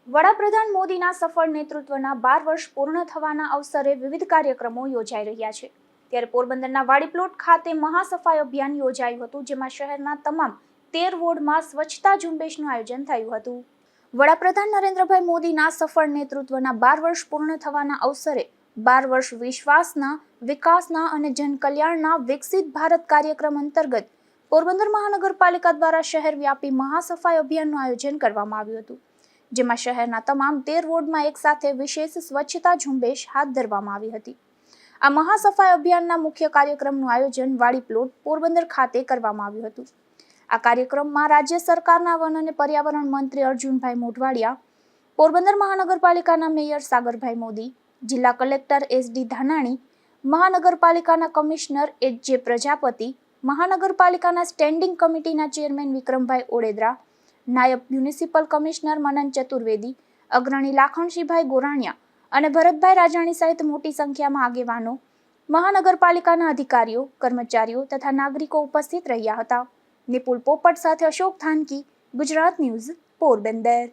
વડાપ્રધાન મોદીના સફળ નેતૃત્વના 12 વર્ષ પૂર્ણ થવાના અવસરે વિવિધ કાર્યક્રમો યોજાઈ રહ્યા છે. ત્યારે પોરબંદરના વાડી પ્લોટ ખાતે મહાસફાઈ અભિયાન યોજાયું હતું, જેમાં શહેરના તમામ 13 વોર્ડમાં સ્વચ્છતા ઝુંબેશનું આયોજન થયું હતું. વડાપ્રધાન નરેન્દ્રભાઈ મોદીના સફળ નેતૃત્વના 12 વર્ષ પૂર્ણ થવાના અવસરે 12 વર્ષ વિશ્વાસના, વિકાસના અને જનકલ્યાણના વિકસિત ભારત કાર્યક્રમ અંતર્ગત પોરબંદર મહાનગરપાલિકા દ્વારા શહેરવ્યાપી મહાસફાઈ અભિયાનનું આયોજન કરવામાં આવ્યું હતું, જેમાં શહેરના તમામ 13 વોર્ડમાં એક સાથે વિશેષ સ્વચ્છતા ઝુંબેશ હાથ ધરવામાં આવી હતી. આ મહાસફાઈ અભિયાનના મુખ્ય કાર્યક્રમનું આયોજન વાડી પ્લોટ પોરબંદર ખાતે કરવામાં આવ્યું હતું. આ કાર્યક્રમમાં રાજ્ય સરકારના વન અને પર્યાવરણ મંત્રી અર્જુનભાઈ મોઢવાડિયા, પોરબંદર મહાનગરપાલિકાના મેયર સાગરભાઈ મોદી, જિલ્લા કલેક્ટર SD ધાનાણી, મહાનગરપાલિકાના કમિશનર HJ પ્રજાપતિ, મહાનગરપાલિકાના સ્ટેન્ડિંગ કમિટીના ચેરમેન વિક્રમભાઈ ઓડેદરા, નાયબ મ્યુનિસિપલ કમિશનર મનન ચતુર્વેદી, અગ્રણી લાખણસિંહભાઈ ગોરાણિયા અને ભરતભાઈ રાજાણી સહિત મોટી સંખ્યામાં આગેવાનો, મહાનગરપાલિકાના અધિકારીઓ, કર્મચારીઓ તથા નાગરિકો ઉપસ્થિત રહ્યા હતા. નિપુલ પોપટ સાથે અશોક થાનકી, ગુજરાત ન્યૂઝ, પોરબંદર.